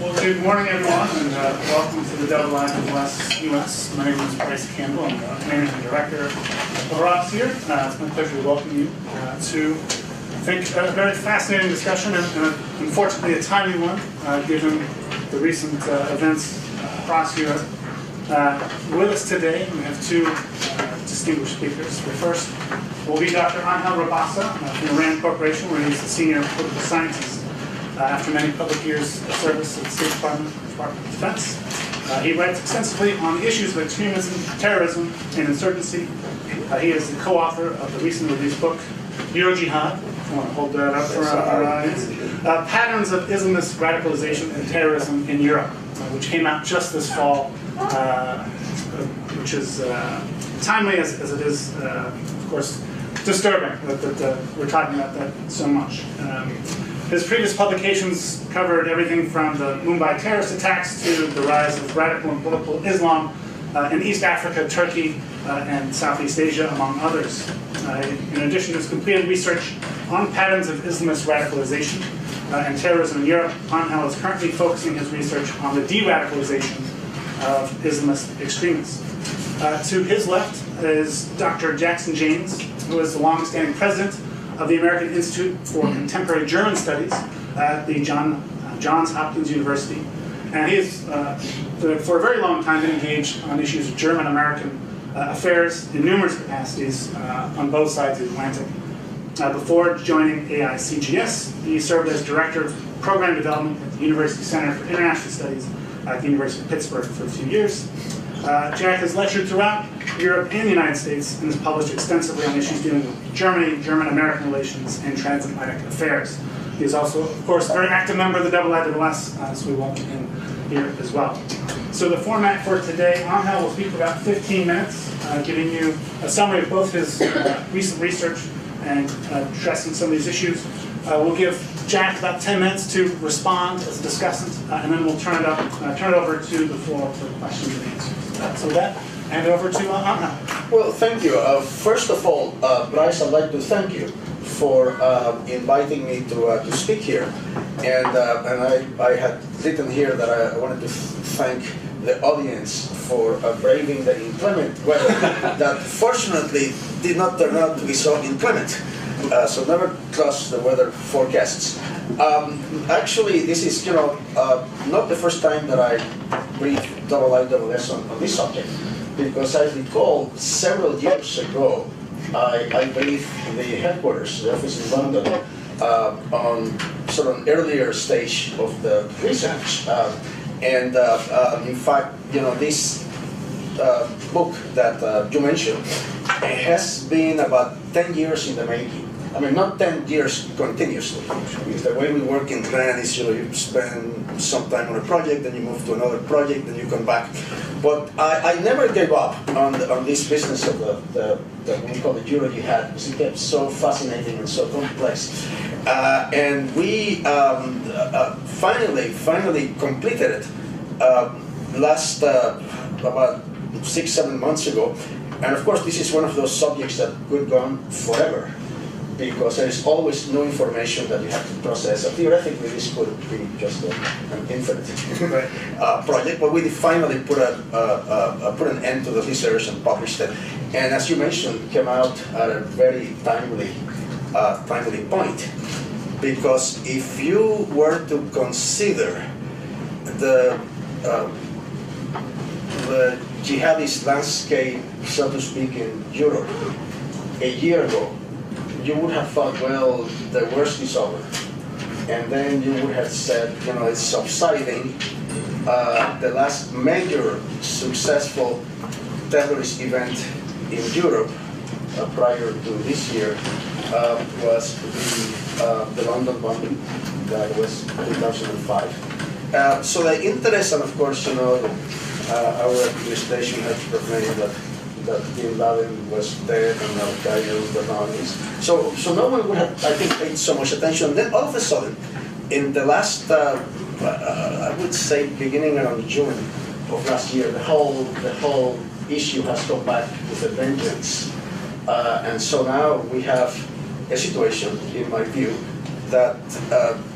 Well, good morning, everyone, and welcome to the IISS US. My name is Bryce Campbell. I'm the Managing Director of ROPS here. It's my pleasure to welcome you to, I think, a very fascinating discussion, and unfortunately a timely one, given the recent events across Europe. With us today, we have two distinguished speakers. The first will be Dr. Angel Rabasa from the RAND Corporation, where he's a senior political scientist. After many public years of service at the State Department of Defense. He writes extensively on issues of extremism, terrorism, and insurgency. He is the co-author of the recently released book, Euro Jihad. I want to hold that up for our audience. Patterns of Islamist Radicalization and Terrorism in Europe, which came out just this fall, which is timely as it is, of course, disturbing that we're talking about that so much. His previous publications covered everything from the Mumbai terrorist attacks to the rise of radical and political Islam in East Africa, Turkey, and Southeast Asia, among others. In addition to his completed research on patterns of Islamist radicalization and terrorism in Europe, Angel is currently focusing his research on the de-radicalization of Islamist extremists. To his left is Dr. Jackson James, who is the long-standing president of the American Institute for Contemporary German Studies at the Johns Hopkins University. And he has, for a very long time, been engaged on issues of German-American affairs in numerous capacities on both sides of the Atlantic. Before joining AICGS, he served as Director of Program Development at the University Center for International Studies at the University of Pittsburgh for a few years. Jack has lectured throughout Europe and the United States and has published extensively on issues dealing with Germany, German-American relations, and transatlantic affairs. He is also, of course, a very active member of the IISS, so we welcome him here as well. So the format for today, Angel will speak for about 15 minutes, giving you a summary of both his recent research and addressing some of these issues. We'll give Jack about 10 minutes to respond as a discussant, and then we'll turn it over to the floor for questions and answers. So with that, hand it over to Angel. Well, thank you. First of all, Bryce, I'd like to thank you for inviting me to speak here. And I had written here that I wanted to thank the audience for braving the inclement weather that fortunately did not turn out to be so inclement. So never trust the weather forecasts. Actually, this is not the first time that I brief IISS on this subject, because I recall several years ago, I briefed the headquarters, the office in London, on sort of an earlier stage of the research. In fact, this book that you mentioned has been about 10 years in the making. I mean, not 10 years continuously. Because the way we work in RAND is, you spend some time on a project, then you move to another project, then you come back. But I never gave up on this business of the what we call the Euro Jihad, because it kept so fascinating and so complex. And we finally completed it last about 6-7 months ago. And of course, this is one of those subjects that could go on forever, because there is always new information that you have to process. So theoretically, this could be just an infinite project, but we finally put an end to the research and published it. And as you mentioned, came out at a very timely point, because if you were to consider the jihadist landscape, so to speak, in Europe a year ago, you would have thought, well, the worst is over. And then you would have said, it's subsiding. The last major successful terrorist event in Europe prior to this year was the London bombing. That was 2005. So the interest, and of course, our administration had proclaimed that Bin Laden was dead and Al-Qaeda was the bounties. So no one would have, I think, paid so much attention. Then all of a sudden, in the last, I would say, beginning around June of last year, the whole issue has come back with a vengeance. And so now we have a situation, in my view, that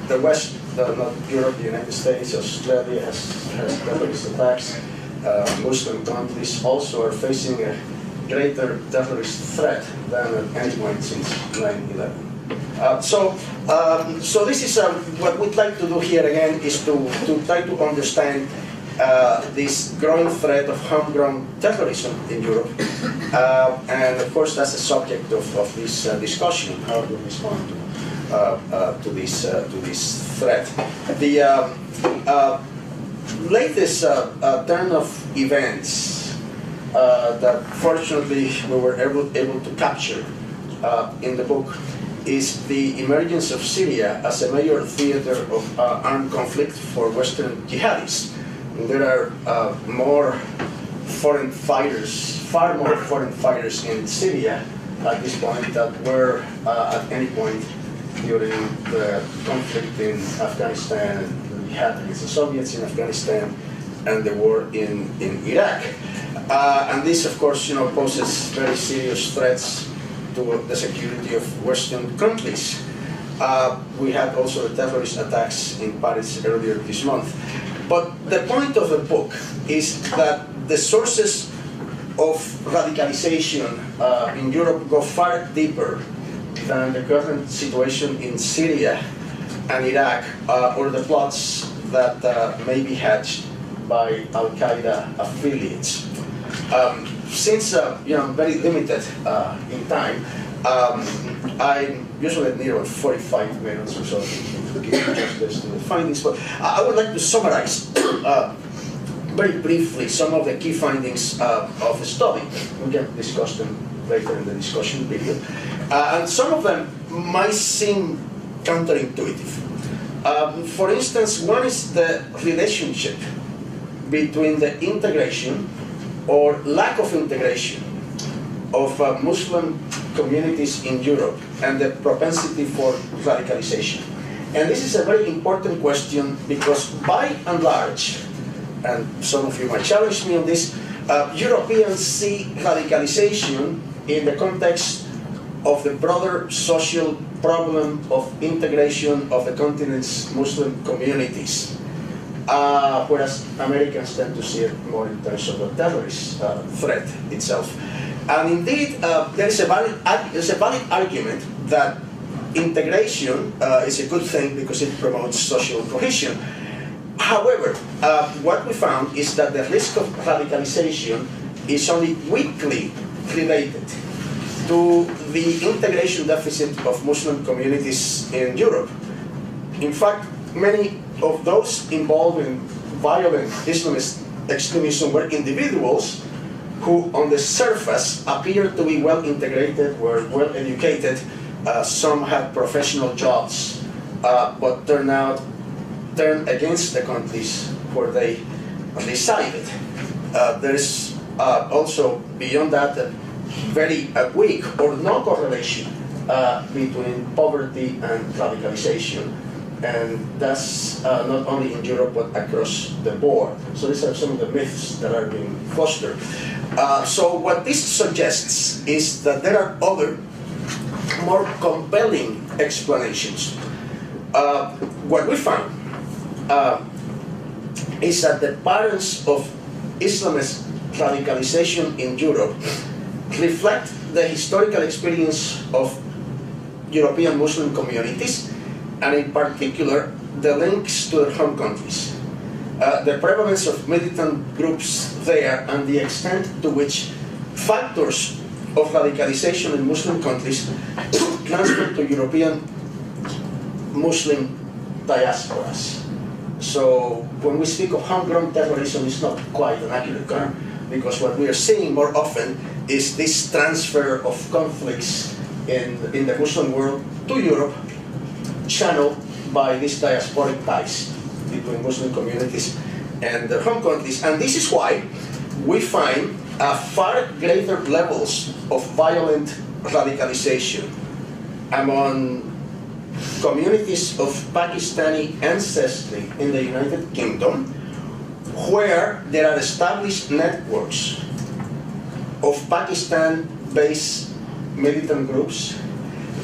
the West, not Europe, the United States, Australia has terrorist attacks. Muslim countries also are facing a greater terrorist threat than at any point since 9/11. So this is what we'd like to do here again is to try to understand this growing threat of homegrown terrorism in Europe, and of course that's the subject of this discussion: how to respond to this threat. The latest turn of events that fortunately we were able to capture in the book is the emergence of Syria as a major theater of armed conflict for Western jihadis. There are more foreign fighters, far more foreign fighters in Syria at this point than were at any point during the conflict in Afghanistan, the jihad against the Soviets in Afghanistan, and the war in Iraq. And this, of course, poses very serious threats to the security of Western countries. We had also the terrorist attacks in Paris earlier this month. But the point of the book is that the sources of radicalization in Europe go far deeper than the current situation in Syria and Iraq, or the plots that may be hatched by Al-Qaeda affiliates. Since I'm very limited in time, I usually need about 45 minutes or so to give justice to the findings. But I would like to summarize very briefly some of the key findings of the study. We can discuss them later in the discussion period. And some of them might seem counterintuitive. For instance, one is the relationship between the integration or lack of integration of Muslim communities in Europe and the propensity for radicalization. And this is a very important question because by and large, and some of you might challenge me on this, Europeans see radicalization in the context of the broader social problem of integration of the continent's Muslim communities. Whereas Americans tend to see it more in terms of the terrorist threat itself. And indeed, there is a valid argument that integration is a good thing because it promotes social cohesion. However, what we found is that the risk of radicalization is only weakly related to the integration deficit of Muslim communities in Europe. In fact, many of those involved in violent Islamist extremism were individuals who on the surface appeared to be well integrated, were well educated, some had professional jobs, but turned against the countries where they resided. There is also, beyond that, a very weak or no correlation between poverty and radicalization. And that's not only in Europe but across the board. So these are some of the myths that are being fostered. So what this suggests is that there are other, more compelling explanations. What we found is that the patterns of Islamist radicalization in Europe reflect the historical experience of European Muslim communities, and in particular, the links to their home countries. The prevalence of militant groups there and the extent to which factors of radicalization in Muslim countries transfer to European Muslim diasporas. So when we speak of homegrown terrorism, it's not quite an accurate term, because what we are seeing more often is this transfer of conflicts in the Muslim world to Europe, channeled by these diasporic ties between Muslim communities and their home countries. And this is why we find far greater levels of violent radicalization among communities of Pakistani ancestry in the United Kingdom, where there are established networks of Pakistan-based militant groups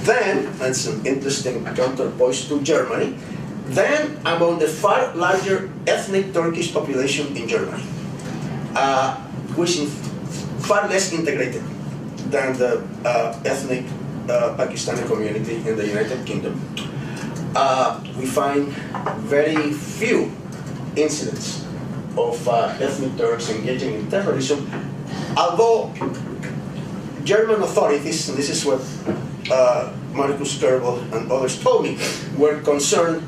Then, that's an interesting counterpoise to Germany, then among the far larger ethnic Turkish population in Germany, which is far less integrated than the ethnic Pakistani community in the United Kingdom. We find very few incidents of ethnic Turks engaging in terrorism, although German authorities, and this is what Marcus Kerbel and others told me, were concerned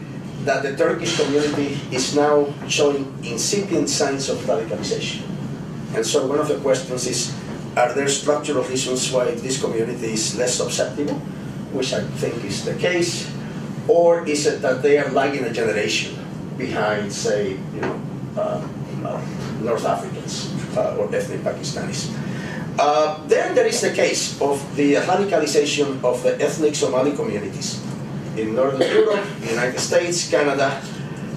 that the Turkish community is now showing incipient signs of radicalization. And so one of the questions is, are there structural reasons why this community is less susceptible, which I think is the case, or is it that they are lagging a generation behind, say, North Africans or ethnic Pakistanis? Then there is the case of the radicalization of the ethnic Somali communities in Northern Europe, the United States, Canada,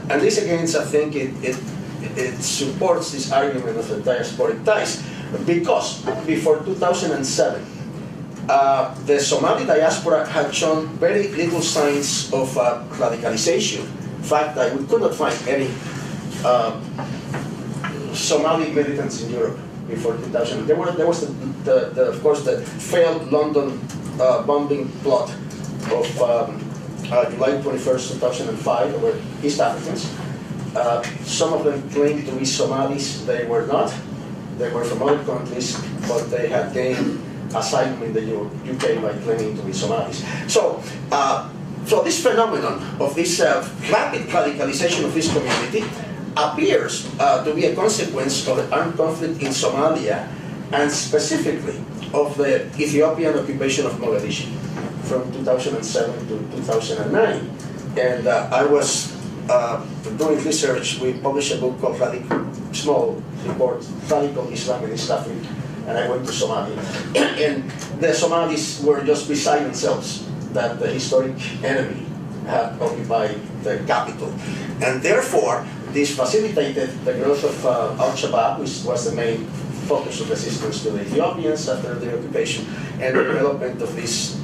and this again, I think it supports this argument of the diasporic ties, because before 2007, the Somali diaspora had shown very little signs of radicalization. In fact, we could not find any Somali militants in Europe before 2000. There was, of course, the failed London bombing plot of July 21st, 2005. They were East Africans. Some of them claimed to be Somalis. They were not. They were from other countries, but they had gained asylum in the UK by claiming to be Somalis. So this phenomenon of this rapid radicalization of this community appears to be a consequence of the armed conflict in Somalia, and specifically of the Ethiopian occupation of Mogadishu from 2007 to 2009. And I was doing research. We published a book called small report, Radical Islam in East Africa, and I went to Somalia. And the Somalis were just beside themselves that the historic enemy had occupied the capital. And therefore, this facilitated the growth of Al-Shabaab, which was the main focus of resistance to the Ethiopians after the occupation, and the development of these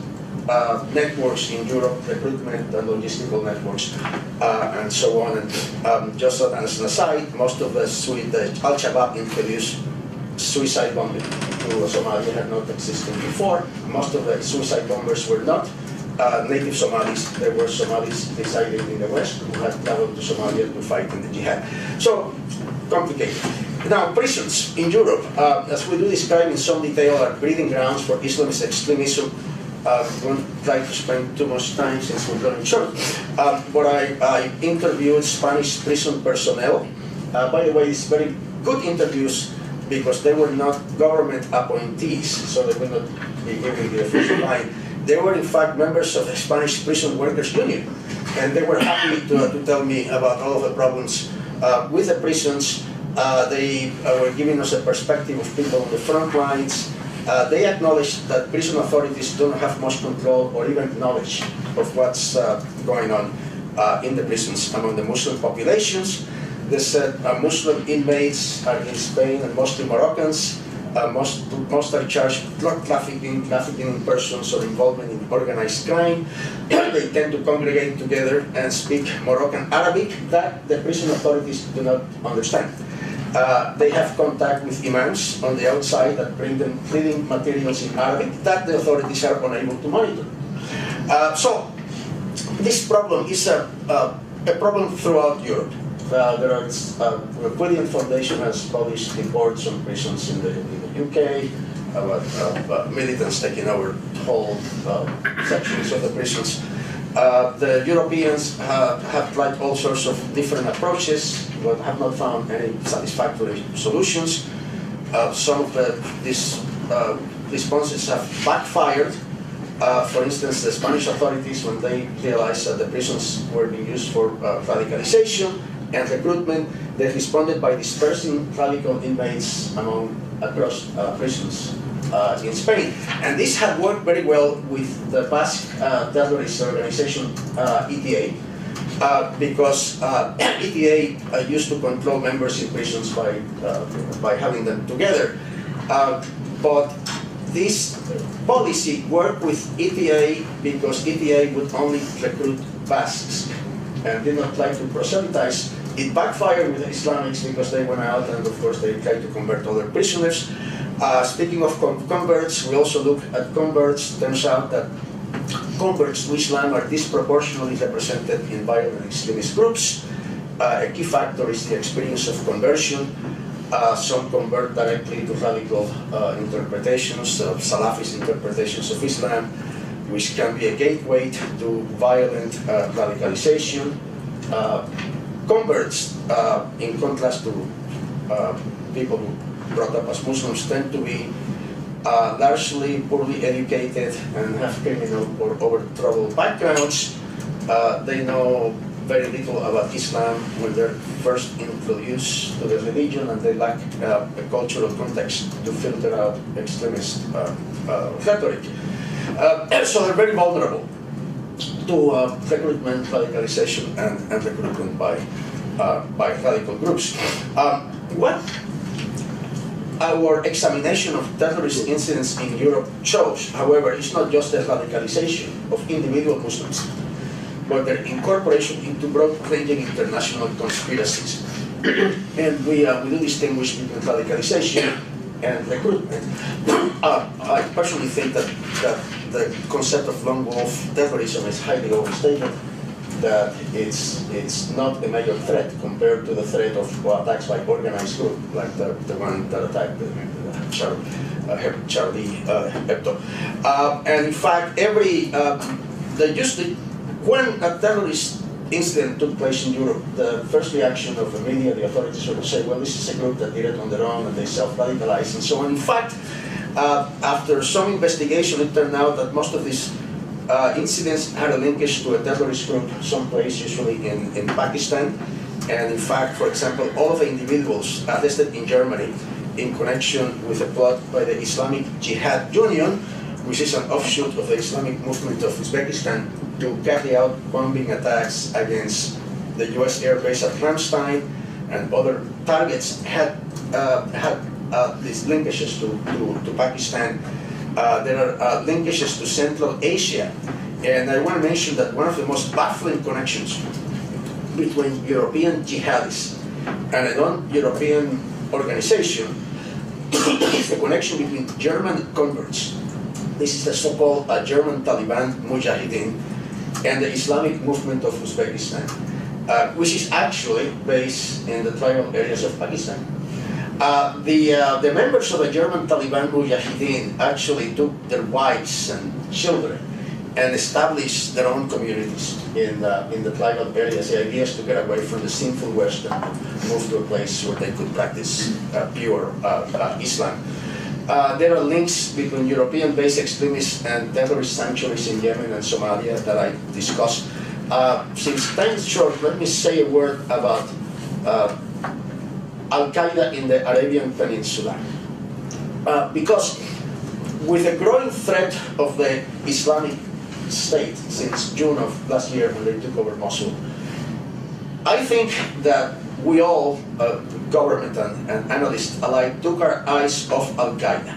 networks in Europe, recruitment and logistical networks, and so on. And just as an aside, most of the Al-Shabaab introduced suicide bombing to Somalia, had not existed before. Most of the suicide bombers were not native Somalis. They were Somalis residing in the West who had traveled to Somalia to fight in the jihad. So, complicated. Now, prisons in Europe, as we do describe in some detail, are breeding grounds for Islamist extremism. We won't try to spend too much time since we're running short. But I interviewed Spanish prison personnel. By the way, it's very good interviews because they were not government appointees, so they will not be giving the official line. They were in fact members of the Spanish Prison Workers Union, and they were happy to tell me about all of the problems with the prisons. They were giving us a perspective of people on the front lines. They acknowledged that prison authorities don't have much control or even knowledge of what's going on in the prisons among the Muslim populations. They said Muslim inmates are in Spain and mostly Moroccans. Most are charged with drug trafficking persons, or involvement in organized crime. They tend to congregate together and speak Moroccan Arabic that the prison authorities do not understand. They have contact with imams on the outside that bring them reading materials in Arabic that the authorities are unable to monitor. So this problem is a problem throughout Europe. The Quillian Foundation has published reports on prisons in the UK, about militants taking over whole sections of the prisons. The Europeans have tried all sorts of different approaches, but have not found any satisfactory solutions. Some of these responses have backfired. For instance, the Spanish authorities, when they realized that the prisons were being used for radicalization and recruitment, they responded by dispersing radical inmates across prisons in Spain. And this had worked very well with the Basque terrorist organization ETA, because ETA used to control members in prisons by having them together. But this policy worked with ETA because ETA would only recruit Basques and did not try to proselytize. It backfired with the Islamics because they went out and of course they tried to convert other prisoners. Speaking of converts, we also look at converts. Turns out that converts to Islam are disproportionately represented in violent extremist groups. A key factor is the experience of conversion. Some convert directly to radical interpretations, Salafist interpretations of Islam, which can be a gateway to violent radicalization. Converts, in contrast to people who brought up as Muslims, tend to be largely poorly educated and have criminal or over-troubled backgrounds. They know very little about Islam when they're first introduced to the religion, and they lack a cultural context to filter out extremist rhetoric. So they're very vulnerable to recruitment, radicalization, and recruitment by radical groups. What our examination of terrorist incidents in Europe shows, however, is not just the radicalization of individual Muslims, but their incorporation into broad-ranging international conspiracies. And we do distinguish between radicalization and recruitment. I personally think that the concept of lone wolf terrorism is highly overstated, that it's not a major threat compared to the threat of attacks by organized group, like the one that attacked Charlie Hebdo. And in fact, when a terrorist incident took place in Europe, the first reaction of the media, the authorities would say, well, this is a group that did it on their own and they self-radicalized and so on. In fact, after some investigation, it turned out that most of these incidents had a linkage to a terrorist group someplace, usually in Pakistan. And in fact, for example, all of the individuals arrested in Germany in connection with a plot by the Islamic Jihad Union, which is an offshoot of the Islamic movement of Uzbekistan, to carry out bombing attacks against the US airbase at Ramstein and other targets, had these linkages to Pakistan. There are linkages to Central Asia. And I want to mention that one of the most baffling connections between European jihadists and a non-European organization is the connection between German converts. This is the so-called German Taliban Mujahideen and the Islamic movement of Uzbekistan, which is actually based in the tribal areas of Pakistan. The members of the German Taliban Mujahideen actually took their wives and children and established their own communities in the tribal areas. The idea is to get away from the sinful West and move to a place where they could practice pure Islam. There are links between European-based extremists and terrorist sanctuaries in Yemen and Somalia that I discussed. Since time is short, let me say a word about Al-Qaeda in the Arabian Peninsula. Because with the growing threat of the Islamic State since June of last year when they took over Mosul, I think that we all, government and analysts alike, took our eyes off Al-Qaeda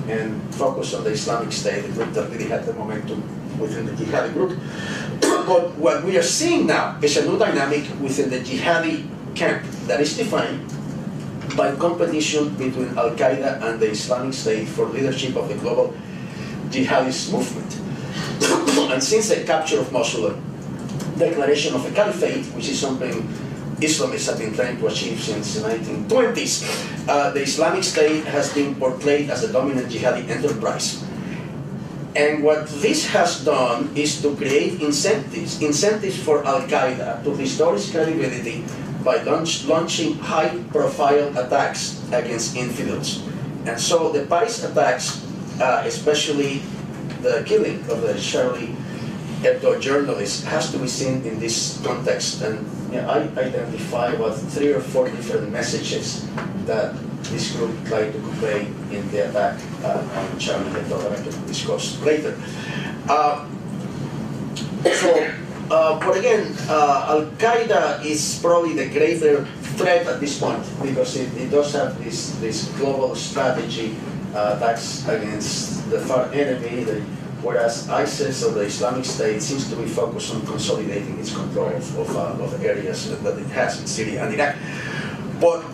and focused on the Islamic State, the group that really had the momentum within the jihadi group. But what we are seeing now is a new dynamic within the jihadi camp that is defined by competition between Al-Qaeda and the Islamic State for leadership of the global jihadist movement. And since the capture of Mosul, declaration of a caliphate, which is something Islamists have been trying to achieve since the 1920s, the Islamic State has been portrayed as a dominant jihadi enterprise. And what this has done is to create incentives for Al-Qaeda to restore its credibility by launching high-profile attacks against infidels. And so the Paris attacks, especially the killing of the Charlie Hebdo journalist, has to be seen in this context. And I identify about 3 or 4 different messages that this group tried to convey in the attack on Charlie Hebdo that I can discuss later. But again, Al-Qaeda is probably the greater threat at this point because it does have this global strategy attacks against the far enemy, whereas ISIS or the Islamic State seems to be focused on consolidating its control of areas that it has in Syria and Iraq. But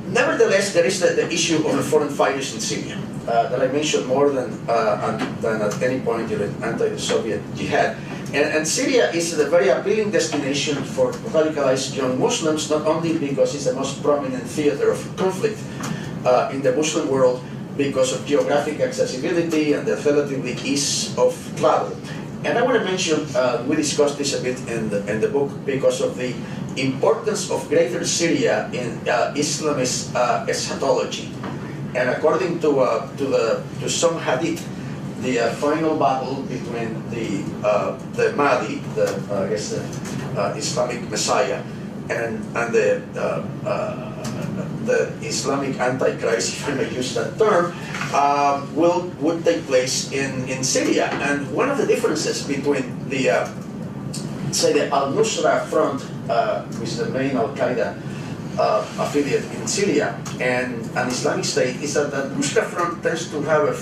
nevertheless, there is the issue of the foreign fighters in Syria that I mentioned more than at any point during anti-Soviet jihad. And Syria is a very appealing destination for radicalized young Muslims, not only because it's the most prominent theater of conflict in the Muslim world, because of geographic accessibility and the relatively ease of travel. And I want to mention, we discussed this a bit in the book, because of the importance of Greater Syria in Islamist eschatology. And according to some hadith, the final battle between the Mahdi, I guess the Islamic Messiah, and the Islamic Antichrist, if I may use that term, would take place in Syria. And one of the differences between the say the Al-Nusra Front, which is the main Al-Qaeda affiliate in Syria, and an Islamic State, is that the Nusra Front tends to have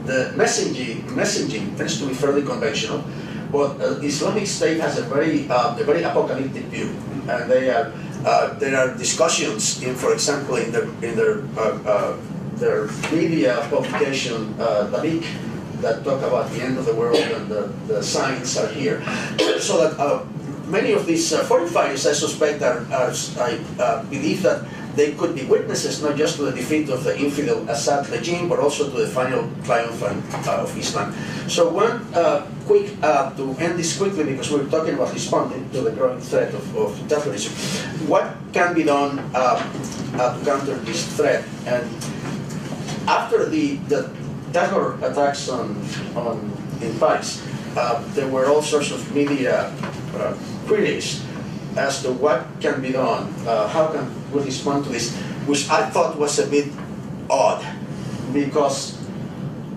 the messaging tends to be fairly conventional, but Islamic State has a very apocalyptic view, and there are discussions for example, in their media publication, Tariq, that talk about the end of the world and the signs are here. So that many of these foreign fighters, I suspect, I believe that they could be witnesses not just to the defeat of the infidel Assad regime, but also to the final triumph of Islam. So one quick, to end this quickly, because we're talking about responding to the growing threat of terrorism. What can be done to counter this threat? And after the terror attacks in Paris, there were all sorts of media queries as to what can be done, how can we respond to this, which I thought was a bit odd, because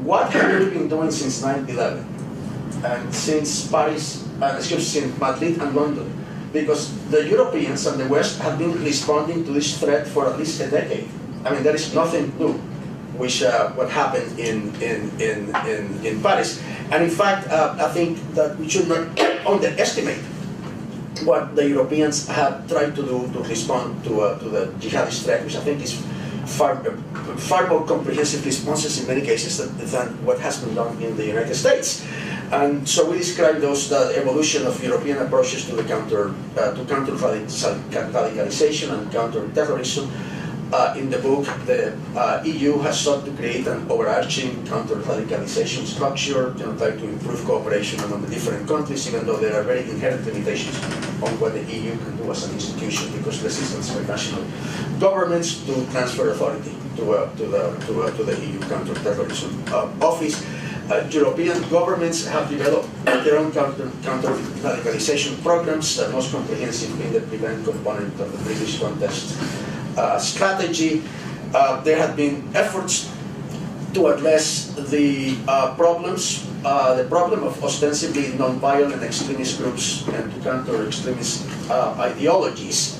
what have we been doing since 9/11 and since Paris, since Madrid and London? Because the Europeans and the West have been responding to this threat for at least a decade. I mean, there is nothing new, which what happened in Paris. And in fact, I think that we should not underestimate what the Europeans have tried to do to respond to the jihadist threat, which I think is far more comprehensive responses in many cases than what has been done in the United States. And so we describe the evolution of European approaches to counter radicalization and counter terrorism. In the book, the EU has sought to create an overarching counter-radicalization structure, try to improve cooperation among the different countries, even though there are very inherent limitations on what the EU can do as an institution, because resistance by national governments to transfer authority to the EU counter-terrorism office. European governments have developed their own counter-radicalization programs, the most comprehensive being the PREVENT component of the British contest strategy. There have been efforts to address the problem of ostensibly non-violent extremist groups and to counter extremist ideologies.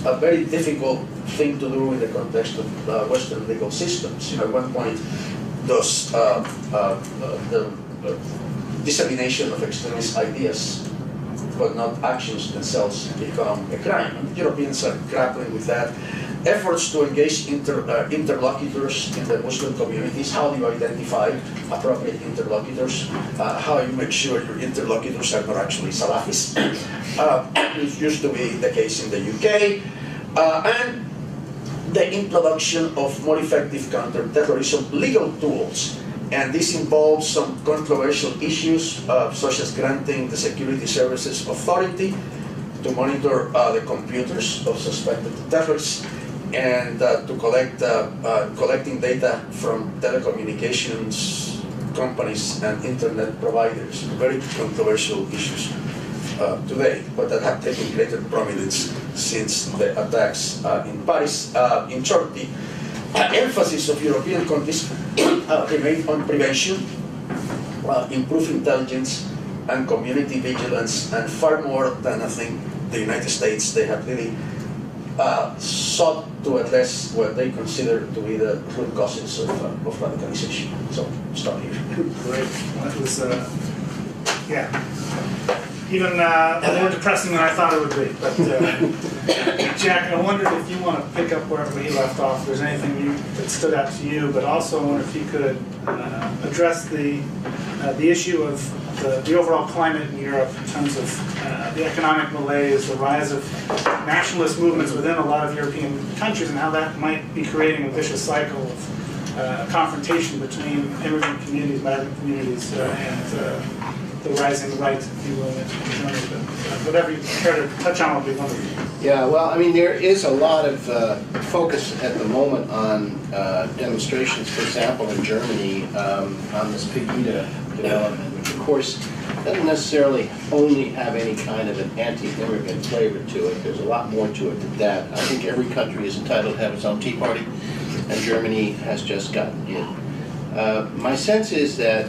A very difficult thing to do in the context of Western legal systems. At one point, the dissemination of extremist ideas, but not actions themselves, become a crime. And Europeans are grappling with that. Efforts to engage interlocutors in the Muslim communities. How do you identify appropriate interlocutors? How you make sure your interlocutors are not actually Salafis? It used to be the case in the UK. And the introduction of more effective counter-terrorism legal tools. And this involves some controversial issues, such as granting the Security Services Authority to monitor the computers of suspected terrorists, and to collecting data from telecommunications companies and internet providers. Very controversial issues today, but that have taken greater prominence since the attacks in Paris. In short, the emphasis of European countries remain on prevention, improved intelligence, and community vigilance, and far more than I think the United States. They have really sought to address what they consider to be the root causes of radicalization. So, stop here. Great. That was, yeah, even more depressing than I thought it would be. But Jack, I wondered if you want to pick up where he left off. If there's anything that stood out to you, but also I wonder if you could address the issue of the overall climate in Europe in terms of the economic malaise, the rise of nationalist movements within a lot of European countries, and how that might be creating a vicious cycle of confrontation between immigrant communities, migrant communities, and the rising right, if you will, in Germany. But whatever you care to touch on would be wonderful. Yeah, well, I mean, there is a lot of focus at the moment on demonstrations, for example, in Germany, on this Pegida development, which of course doesn't necessarily only have any kind of an anti-immigrant flavor to it. There's a lot more to it than that. I think every country is entitled to have its own Tea Party, and Germany has just gotten in. My sense is that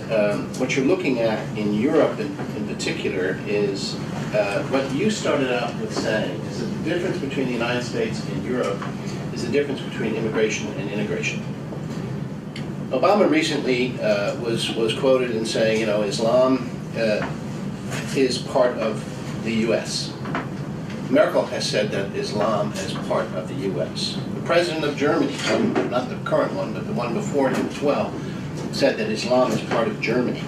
what you're looking at in Europe in particular is what you started out with saying, is that the difference between the United States and Europe is the difference between immigration and integration. Obama recently was quoted in saying, you know, Islam is part of the U.S. Merkel has said that Islam is part of the U.S. The president of Germany, not the current one, but the one before him as well, said that Islam is part of Germany.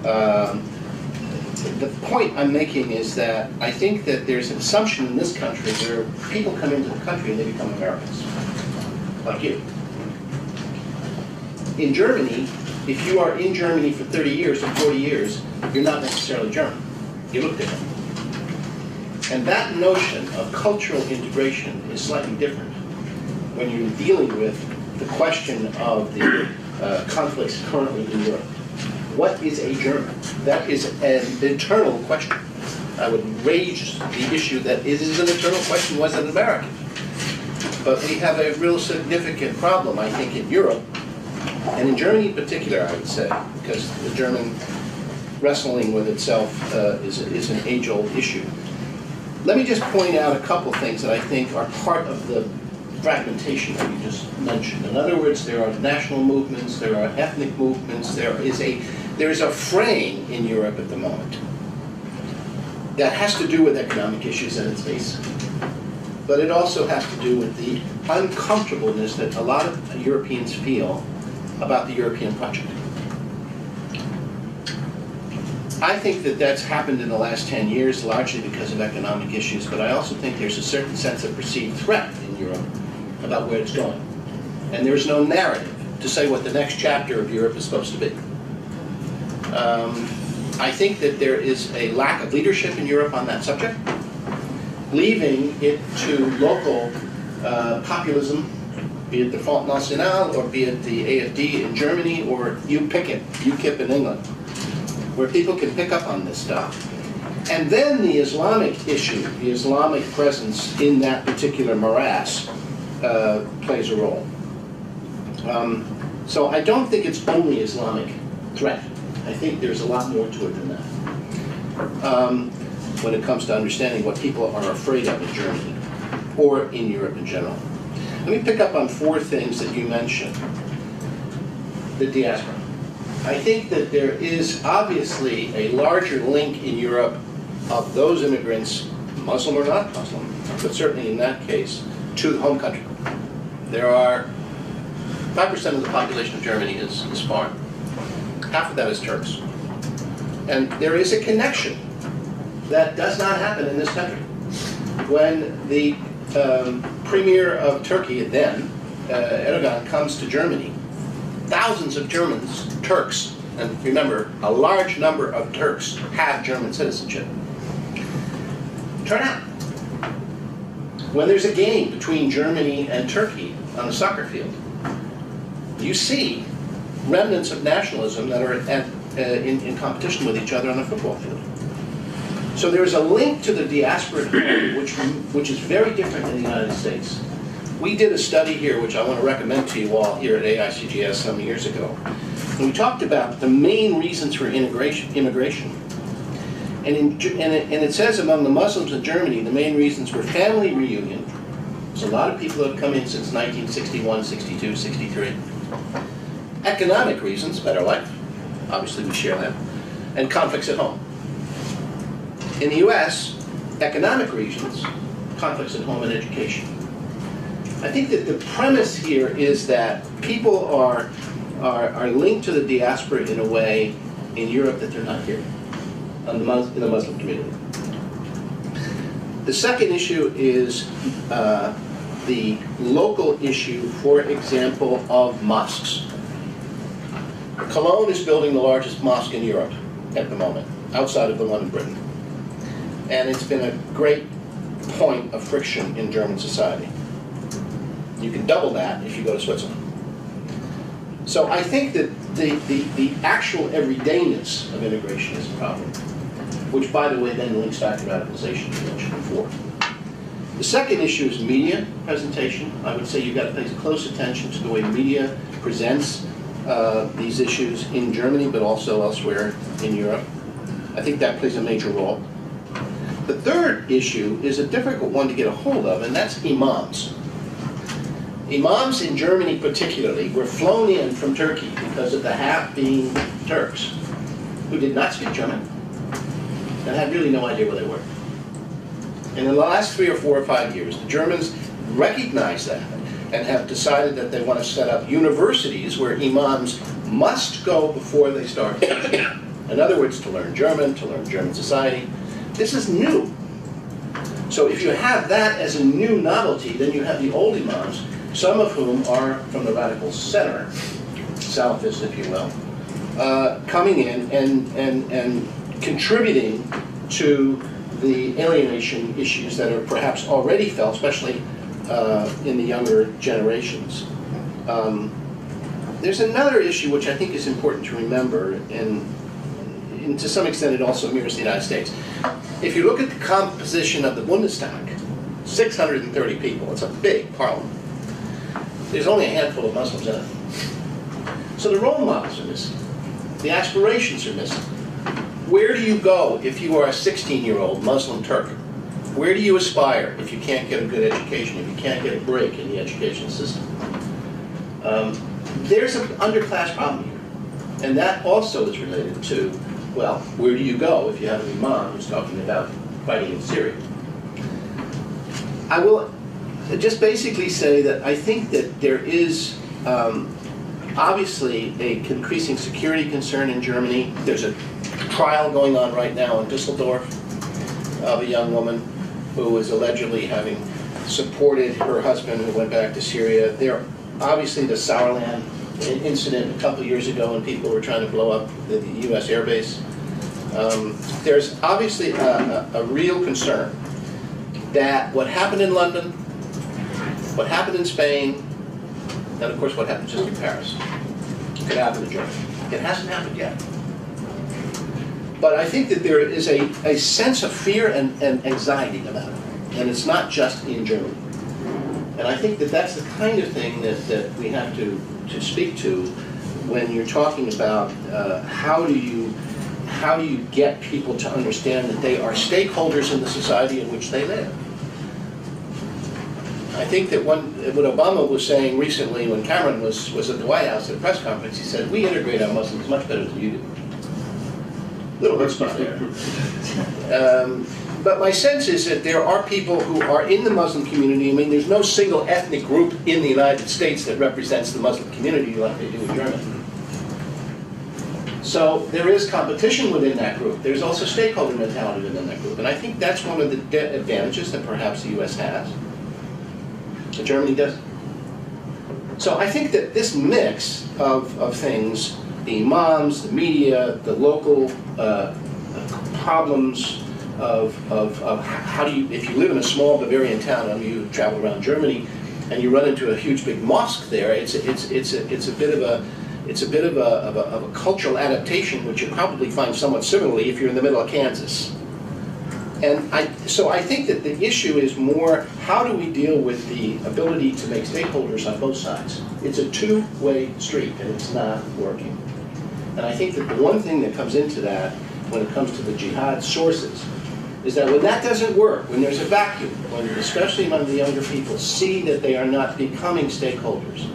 The point I'm making is that I think that there's an assumption in this country where people come into the country and they become Americans, like you. In Germany, if you are in Germany for 30 years or 40 years, you're not necessarily German. You look different. And that notion of cultural integration is slightly different when you're dealing with the question of the conflicts currently in Europe. What is a German? That is an eternal question. I would raise the issue that it is an eternal question, was an American? But we have a real significant problem, I think, in Europe, and in Germany in particular, I would say, because the German wrestling with itself is an age-old issue. Let me just point out a couple things that I think are part of the fragmentation that you just mentioned. In other words, there are national movements, there are ethnic movements, there is a fraying in Europe at the moment that has to do with economic issues at its base. But it also has to do with the uncomfortableness that a lot of Europeans feel about the European project. I think that that's happened in the last 10 years, largely because of economic issues, but I also think there's a certain sense of perceived threat in Europe about where it's going. And there's no narrative to say what the next chapter of Europe is supposed to be. I think that there is a lack of leadership in Europe on that subject, leaving it to local populism, be it the Front National, or be it the AfD in Germany, or you pick it, UKIP in England, where people can pick up on this stuff. And then the Islamic issue, the Islamic presence in that particular morass plays a role. So I don't think it's only Islamic threat. I think there's a lot more to it than that when it comes to understanding what people are afraid of in Germany or in Europe in general. Let me pick up on four things that you mentioned. The diaspora. I think that there is obviously a larger link in Europe of those immigrants, Muslim or not Muslim, but certainly in that case, to the home country. There are 5% of the population of Germany is foreign. Half of that is Turks. And there is a connection that does not happen in this country. When the premier of Turkey then, Erdogan, comes to Germany, thousands of Germans, Turks, and remember, a large number of Turks have German citizenship, turn out. When there's a game between Germany and Turkey on a soccer field, you see remnants of nationalism that are in competition with each other on a football field. So there's a link to the diaspora which is very different in the United States. We did a study here, which I want to recommend to you all here at AICGS some years ago. And we talked about the main reasons for immigration. And it says among the Muslims in Germany, the main reasons were family reunion, There's a lot of people that have come in since 1961, 62, 63. Economic reasons, better life, obviously we share that, and conflicts at home. In the US, economic reasons, conflicts at home, and education. I think that the premise here is that people are linked to the diaspora in a way in Europe that they're not here, in the Muslim community. The second issue is the local issue, for example, of mosques. Cologne is building the largest mosque in Europe at the moment, outside of the one in Britain. And it's been a great point of friction in German society. You can double that if you go to Switzerland. So I think that the actual everydayness of immigration is a problem, which, by the way, then links back to radicalization you mentioned before. The second issue is media presentation. I would say you've got to pay close attention to the way media presents these issues in Germany, but also elsewhere in Europe. I think that plays a major role. The third issue is a difficult one to get a hold of, and that's imams. Imams in Germany particularly were flown in from Turkey because of the half being Turks who did not speak German and had really no idea where they were. And in the last 3 or 4 or 5 years, the Germans recognized that and have decided that they want to set up universities where imams must go before they start teaching. In other words, to learn German society. This is new. So if you have that as a new novelty, then you have the old imams, some of whom are from the radical center, Salafist, if you will, coming in and contributing to the alienation issues that are perhaps already felt, especially in the younger generations. There's another issue which I think is important to remember, and to some extent it also mirrors the United States. If you look at the composition of the Bundestag, 630 people, it's a big parliament. There's only a handful of Muslims in it. So the role models are missing. The aspirations are missing. Where do you go if you are a 16-year-old Muslim Turk? Where do you aspire if you can't get a good education, if you can't get a break in the education system? There's an underclass problem here. And that also is related to, well, where do you go if you have an imam who's talking about fighting in Syria? I will just basically say that I think that there is obviously a increasing security concern in Germany. There's a trial going on right now in Düsseldorf of a young woman who was allegedly having supported her husband who went back to Syria. There, obviously, the Sauerland incident a couple of years ago when people were trying to blow up the U.S. airbase. There's obviously a real concern that what happened in London, what happened in Spain, and of course what happened just in Paris, could happen in Germany. It hasn't happened yet. But I think that there is a sense of fear and anxiety about it. And it's not just in Germany. And I think that that's the kind of thing that we have to speak to when you're talking about how do you get people to understand that they are stakeholders in the society in which they live. I think that what Obama was saying recently when Cameron was at the White House at a press conference, he said, we integrate our Muslims much better than you do. Little chutzpah there. But my sense is that there are people who are in the Muslim community. I mean, there's no single ethnic group in the United States that represents the Muslim community like they do in Germany. So there is competition within that group. There's also stakeholder mentality within that group. And I think that's one of the advantages that perhaps the US has, that Germany doesn't. So I think that this mix of things, the imams, the media, the local problems of how do you, if you live in a small Bavarian town and you travel around Germany and you run into a huge big mosque there, it's a bit of a cultural adaptation which you probably find somewhat similarly if you're in the middle of Kansas. And so I think that the issue is more, how do we deal with the ability to make stakeholders on both sides? It's a two-way street, and it's not working. And I think that the one thing that comes into that when it comes to the jihad sources is that when that doesn't work, when there's a vacuum, when especially among the younger people see that they are not becoming stakeholders,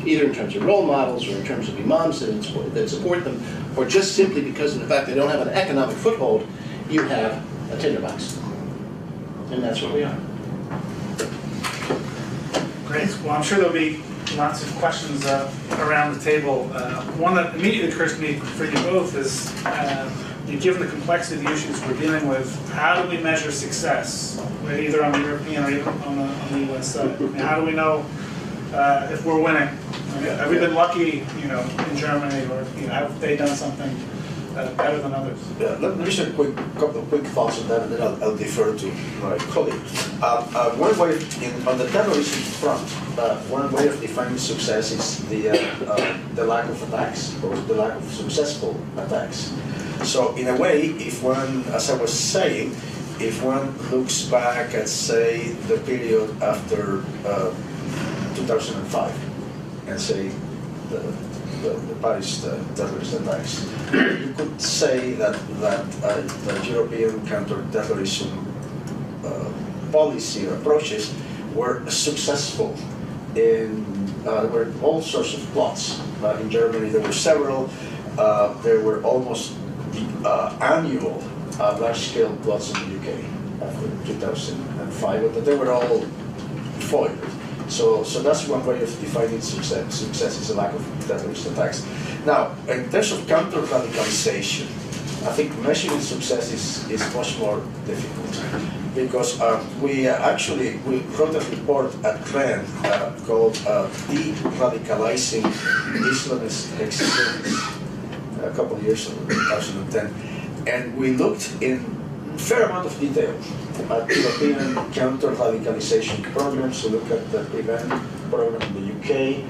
either in terms of role models or in terms of imams that support them, or just simply because of the fact they don't have an economic foothold, you have a tinderbox. And that's where we are. Great. Well, I'm sure there'll be lots of questions around the table. One that immediately occurs to me for you both is, given the complexity of the issues we're dealing with, how do we measure success, either on the European or even on the U.S. side? I mean, how do we know if we're winning? Have we been lucky, in Germany, or have they done something better than others? Yeah, let me share a couple of quick thoughts on that, and then I'll defer to my colleague. One way, on the terrorism front, one way of defining success is the lack of attacks, or the lack of successful attacks. So in a way, if one, as I was saying, if one looks back at, say, the period after 2005, and say the Paris terrorist attacks, you could say that the European counter-terrorism policy or approaches were successful. There were all sorts of plots. In Germany, there were several. There were almost annual large-scale plots in the UK after 2005, but they were all foiled. So that's one way of defining success. Success is a lack of terrorist attacks. Now, in terms of counter-radicalization, I think measuring success is much more difficult, because we wrote a report at REN called De-Radicalizing Islamist Extremism a couple of years ago, 2010, and we looked in a fair amount of detail at European counter-radicalization programs. We look at the PREVENT program in the UK,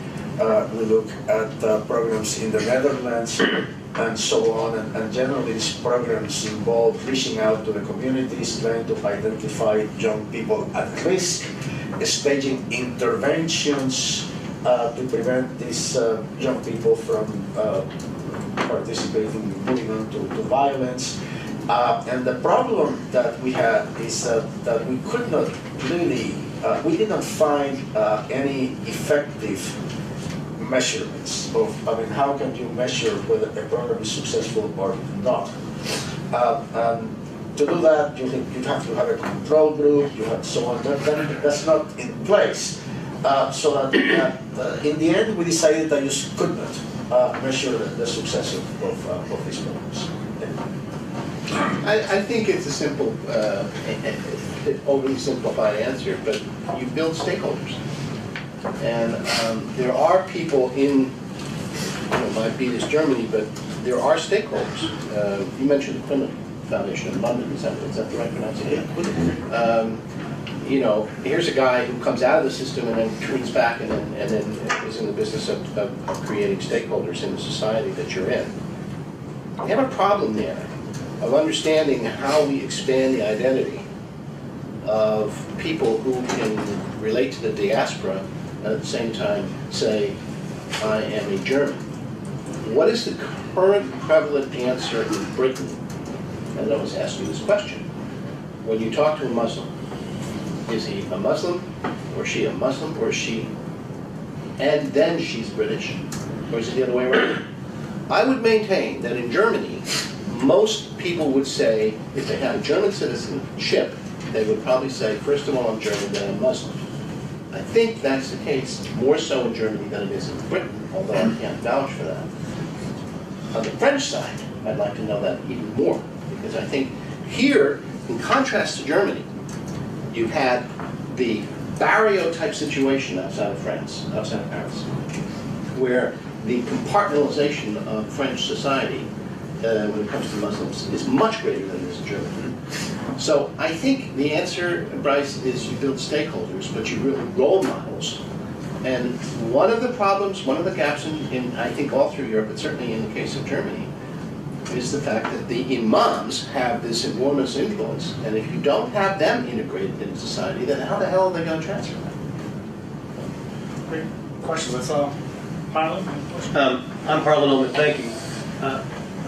we look at programs in the Netherlands, and so on, and generally these programs involve reaching out to the communities, trying to identify young people at risk, staging interventions to prevent these young people from participating, moving on to violence. And the problem that we had is that we could not really, we did not find any effective measurements of, how can you measure whether a program is successful or not? And to do that, you have to have a control group, you have so on. That's not in place. So that in the end, we decided that you could not measure the success of these programs. I think it's a simple, overly simplified answer, but you build stakeholders. And there are people in, might be this Germany, but there are stakeholders. You mentioned the Criminal Foundation in London, is that the right pronunciation? Here's a guy who comes out of the system and then turns back and then is in the business of creating stakeholders in the society that you're in. We have a problem there of understanding how we expand the identity of people who can relate to the diaspora and at the same time say, I am a German. What is the current prevalent answer in Britain? And I always ask you this question. When you talk to a Muslim, is he a Muslim, or is she a Muslim, or is she, and then she's British, or is it the other way around? I would maintain that in Germany, most people would say, if they had a German citizenship, they would probably say, first of all, I'm German, then I'm Muslim. I think that's the case more so in Germany than it is in Britain, although I can't vouch for that. On the French side, I'd like to know that even more, because I think here, in contrast to Germany, you've had the barrio-type situation outside of France, outside of Paris, where the compartmentalization of French society when it comes to Muslims is much greater than it is in Germany. So I think the answer, Bryce, is you build stakeholders, but you really role models. And one of the problems, one of the gaps in I think all through Europe, but certainly in the case of Germany, is the fact that the imams have this enormous influence, and if you don't have them integrated into society, then how the hell are they going to transfer that? Great questions. That's all. Harlan? I'm Harlan Ullman, thank you.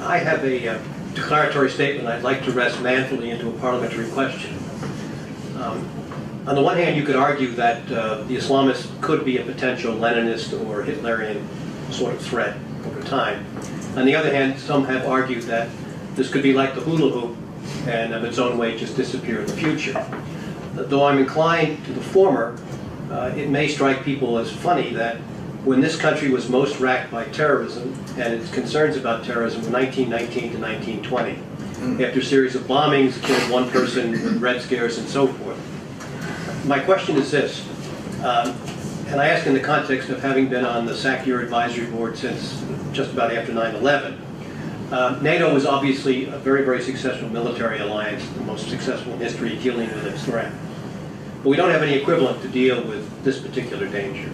I have a declaratory statement I'd like to rest manfully into a parliamentary question. On the one hand, you could argue that the Islamists could be a potential Leninist or Hitlerian sort of threat over time. On the other hand, some have argued that this could be like the hula hoop and of its own way just disappear in the future. Though I'm inclined to the former, it may strike people as funny that when this country was most racked by terrorism and its concerns about terrorism from 1919 to 1920, after a series of bombings, killed one person with Red Scares and so forth. My question is this, and I ask in the context of having been on the SACEUR advisory board since just about after 9/11. NATO was obviously a very, very successful military alliance, the most successful in history dealing with its threat. But we don't have any equivalent to deal with this particular danger.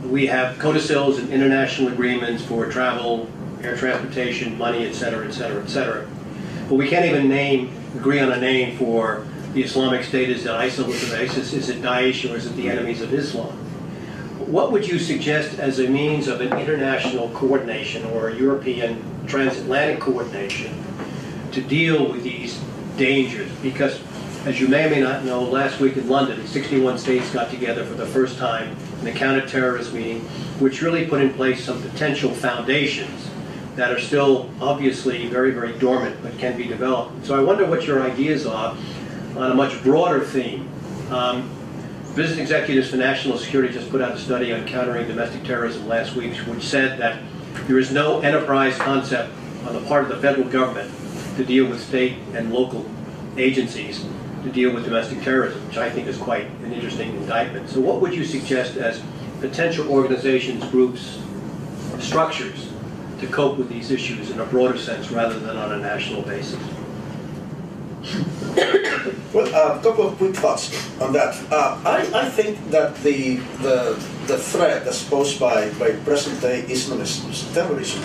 We have codicils and international agreements for travel, air transportation, money, et cetera, et cetera, et cetera. But we can't even agree on a name for the Islamic State. Is it ISIL, is it ISIS, is it Daesh, or is it the enemies of Islam? What would you suggest as a means of an international coordination or a European transatlantic coordination to deal with these dangers? Because, as you may or may not know, last week in London, 61 states got together for the first time in a counter-terrorist meeting, which really put in place some potential foundations that are still obviously very, very dormant, but can be developed. So I wonder what your ideas are on a much broader theme. Business Executives for National Security just put out a study on countering domestic terrorism last week, which said that there is no enterprise concept on the part of the federal government to deal with state and local agencies to deal with domestic terrorism, which I think is quite an interesting indictment. So what would you suggest as potential organizations, groups, structures to cope with these issues in a broader sense rather than on a national basis? Well, a couple of quick thoughts on that. I think that the threat that's posed by present-day Islamist terrorism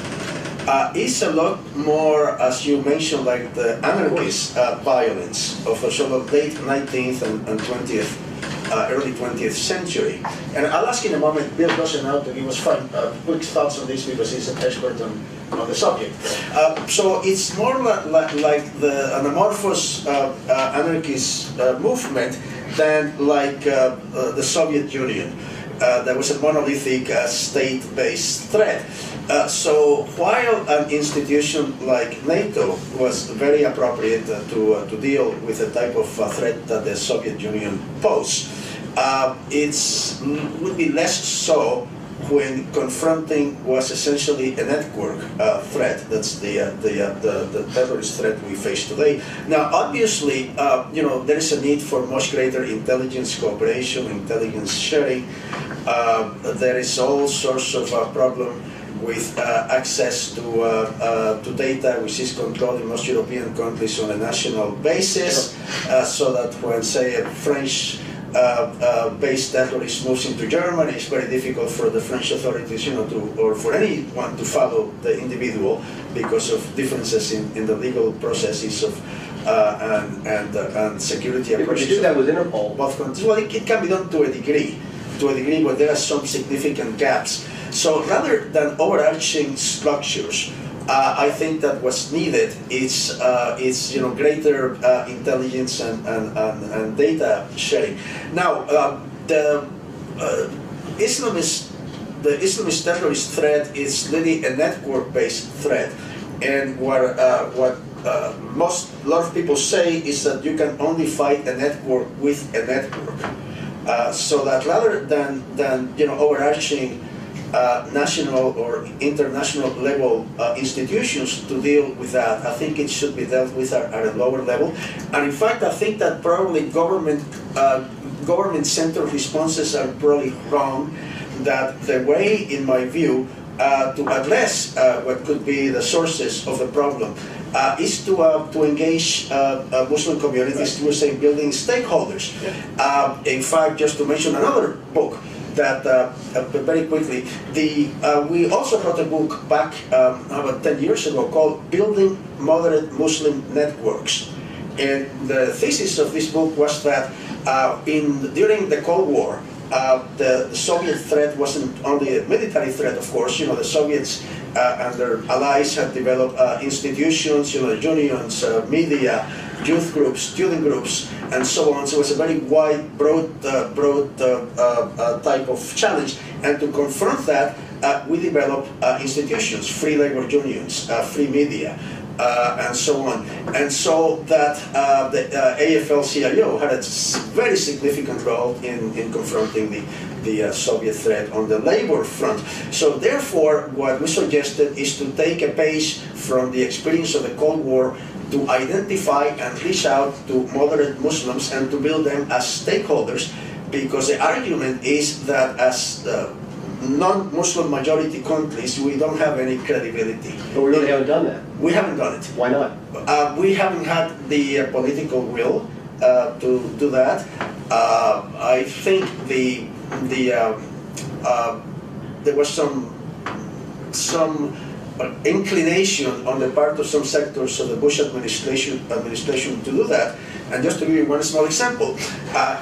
is a lot more, as you mentioned, like the anarchist violence of a sort of late 19th and 20th, early 20th century. And I'll ask in a moment Bill Rosenau to give us quick thoughts on this because he's an expert on the subject. So it's more like an amorphous anarchist movement than like the Soviet Union. There was a monolithic state-based threat. So while an institution like NATO was very appropriate to deal with the type of threat that the Soviet Union posed, it would be less so when confronting was essentially a network threat. That's the terrorist threat we face today. Now, obviously, there is a need for much greater intelligence cooperation, intelligence sharing. There is all sorts of problem with access to data which is controlled in most European countries on a national basis, so that when, say, a French based terrorist moves into Germany, it's very difficult for the French authorities, or for anyone to follow the individual because of differences in the legal processes of and security approaches. You do that with Interpol. Both countries. Well, it can be done to a degree, but there are some significant gaps. So rather than overarching structures, I think that what's needed is greater intelligence and data sharing. Now, the Islamist terrorist threat is really a network-based threat, and what a lot of people say is that you can only fight a network with a network. So that rather than overarching national or international level institutions to deal with that, I think it should be dealt with at a lower level. And in fact, I think that probably government-centered responses are probably wrong. That the way, in my view, to address what could be the sources of the problem is to engage Muslim communities through, say, building stakeholders. In fact, just to mention another book that very quickly, we also wrote a book back about 10 years ago called Building Moderate Muslim Networks. And the thesis of this book was that during the Cold War, the Soviet threat wasn't only a military threat, of course. The Soviets and their allies had developed institutions, unions, media, youth groups, student groups, and so on. So it was a very wide, broad type of challenge. And to confront that, we developed institutions, free labor unions, free media, and so on. And so that the AFL-CIO had a very significant role in confronting the Soviet threat on the labor front. So therefore, what we suggested is to take a page from the experience of the Cold War to identify and reach out to moderate Muslims and to build them as stakeholders, because the argument is that as non-Muslim majority countries, we don't have any credibility. But we really haven't done that. We haven't done it. Why not? We haven't had the political will to do that. I think there was some inclination on the part of some sectors of the Bush administration to do that. And just to give you one small example,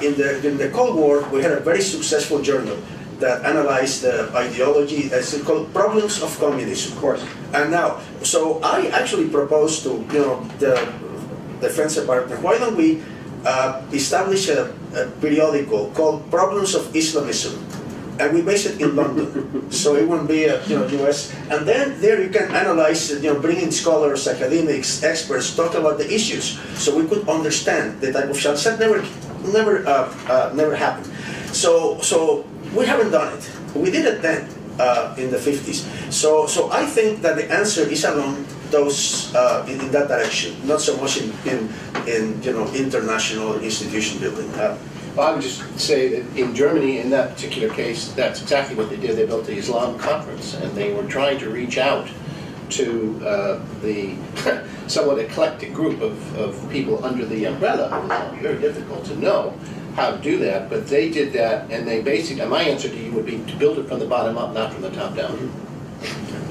in the Cold War, we had a very successful journal that analyzed the ideology, as it's called, Problems of Communism. Of course. And now, so I actually proposed to the Defense Department, why don't we establish a periodical called Problems of Islamism, and we base it in London, so it wouldn't be U.S. And then there you can analyze, bring in scholars, academics, experts, talk about the issues, so we could understand the type of challenge. That never happened. So we haven't done it. We did it then in the 50s. So I think that the answer is along those in that direction, not so much in international institution building. Well, I would just say that in Germany, in that particular case, that's exactly what they did. They built the Islam Conference, and they were trying to reach out to the somewhat eclectic group of people under the umbrella of Islam. Very difficult to know how to do that, but they did that, and they basically, and my answer to you would be to build it from the bottom up, not from the top down.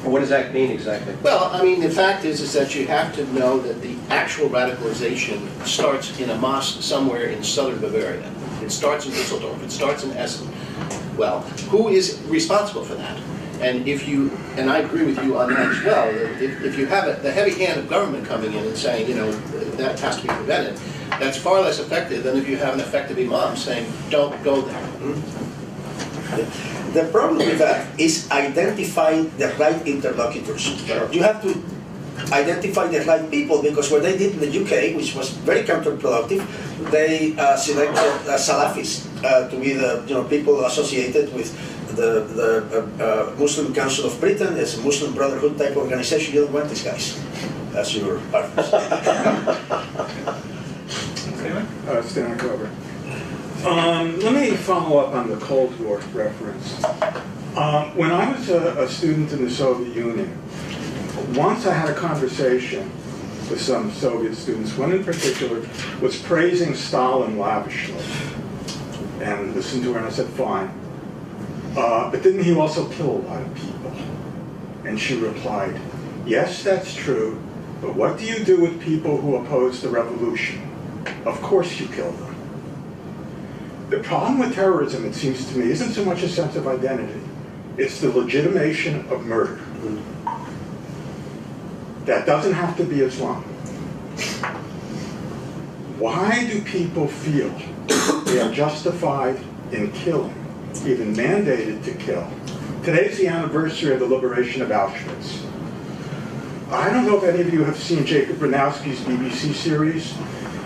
What does that mean exactly? Well, I mean, the fact is that you have to know that the actual radicalization starts in a mosque somewhere in southern Bavaria. It starts in Düsseldorf. It starts in Essen. Well, who is responsible for that? And and I agree with you on that as well, if you have the heavy hand of government coming in and saying, that has to be prevented, that's far less effective than if you have an effective imam saying, don't go there. The problem with that is identifying the right interlocutors. Sure. You have to identify the right people, because what they did in the UK, which was very counterproductive, they selected Salafis to be the people associated with the Muslim Council of Britain. It's a Muslim Brotherhood type organization. You don't want these guys as your partners. Stan Cover. Let me follow up on the Cold War reference. When I was a student in the Soviet Union, once I had a conversation with some Soviet students. One in particular was praising Stalin lavishly. And listened to her and I said, fine. But didn't he also kill a lot of people? And she replied, yes, that's true, but what do you do with people who oppose the revolution? Of course you kill them. The problem with terrorism, it seems to me, isn't so much a sense of identity. It's the legitimation of murder. That doesn't have to be Islam. Why do people feel they are justified in killing, even mandated to kill? Today's the anniversary of the liberation of Auschwitz. I don't know if any of you have seen Jacob Bronowski's BBC series.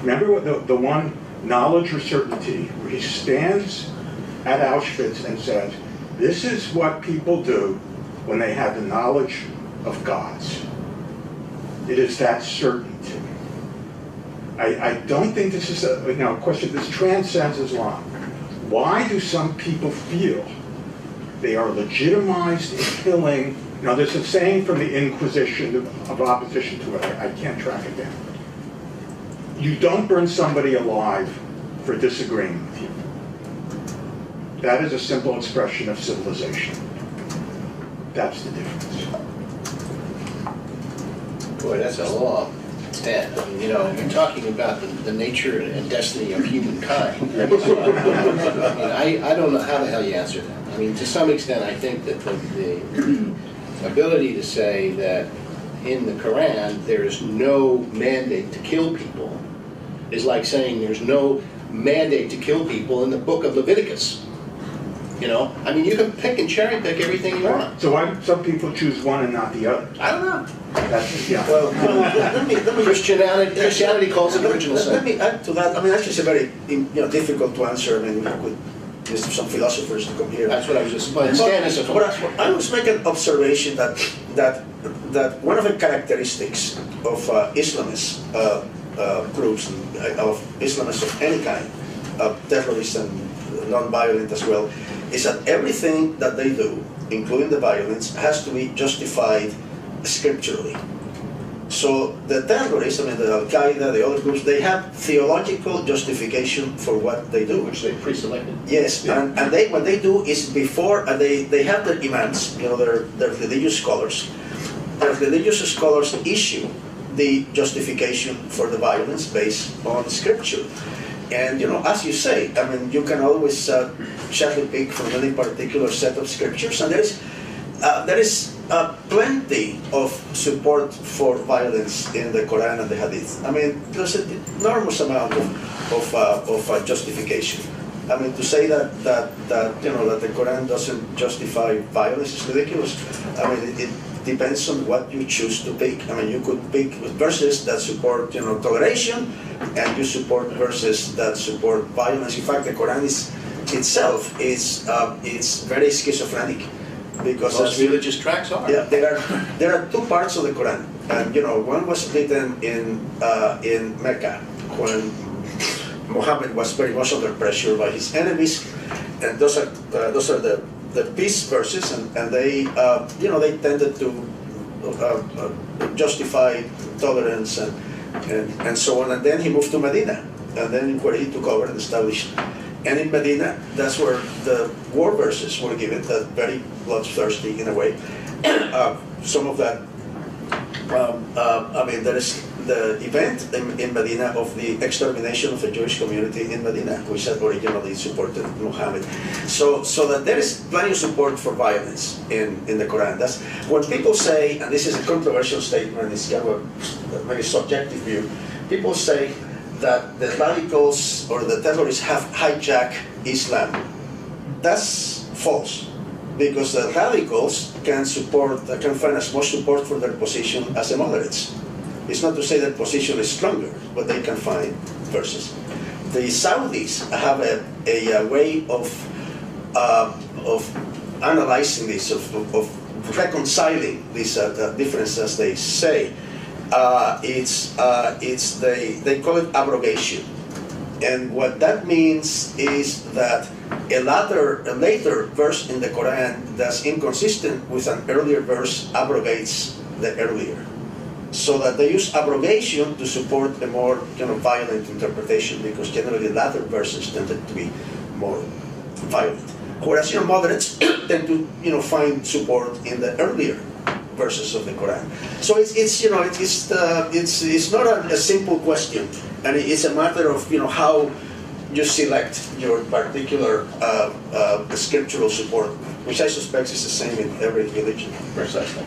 Remember the one, Knowledge or Certainty, where he stands at Auschwitz and says, this is what people do when they have the knowledge of gods. It is that certainty. I don't think this is a question. This transcends Islam. Why do some people feel they are legitimized in killing? Now, there's a saying from the Inquisition of opposition to it. I can't track it down. You don't burn somebody alive for disagreeing with you. That is a simple expression of civilization. That's the difference. Boy, that's a long stand. I mean, you're talking about the nature and destiny of humankind. I don't know how the hell you answer that. I mean, to some extent, I think that ability to say that in the Quran there is no mandate to kill people is like saying there's no mandate to kill people in the book of Leviticus. You know, I mean, you can pick and cherry pick everything you want. So why do some people choose one and not the other? I don't know. That's, yeah. Well, let me Christianity calls it original sin. Let me add to that. I mean, actually, it's a very difficult to answer. I mean, we could list some philosophers to come here. That's what I was just. But Stan is a But I was making an observation that one of the characteristics of Islamist groups, of Islamists of any kind, terrorists and non-violent as well, is that everything that they do, including the violence, has to be justified scripturally. So the terrorists, I mean the Al-Qaeda, the other groups, they have theological justification for what they do. Which they pre-selected. Yes, and they what they do is before they have their imams, you know, their religious scholars. Their religious scholars issue the justification for the violence based on scripture. And you know, as you say, I mean, you can always cherry pick from any particular set of scriptures, and there is plenty of support for violence in the Quran and the Hadith. I mean, there's an enormous amount of justification. I mean, to say that you know that the Quran doesn't justify violence is ridiculous. I mean, it depends on what you choose to pick. I mean, you could pick verses that support, you know, toleration, and you support verses that support violence. In fact, the Quran itself is it's very schizophrenic, because most religious tracts are. Yeah, there are two parts of the Quran, and you know, one was written in Mecca when Muhammad was very much under pressure by his enemies, and those are the peace verses, and they you know, they tended to justify tolerance and so on. And then he moved to Medina, and then where he took over and established. And in Medina, that's where the war verses were given, that very bloodthirsty in a way. Some of that, I mean, there is the event in Medina of the extermination of the Jewish community in Medina, which had originally supported Muhammad. So that there is plenty of support for violence in the Quran. That's when people say, and this is a controversial statement, it's kind of a very subjective view, people say that the radicals or the terrorists have hijacked Islam. That's false, because the radicals can find as much support for their position as the moderates. It's not to say that position is stronger, but they can find verses. The Saudis have a way of analyzing this, of reconciling these differences, they say. They call it abrogation, and what that means is that a later verse in the Quran that's inconsistent with an earlier verse abrogates the earlier, so that they use abrogation to support a more kind of violent interpretation, because generally later verses tended to be more violent, whereas, you know, moderates tend to, you know, find support in the earlier verses of the Quran. So it's not a simple question, and it's a matter of, you know, how you select your particular scriptural support, which I suspect is the same in every religion. Precisely.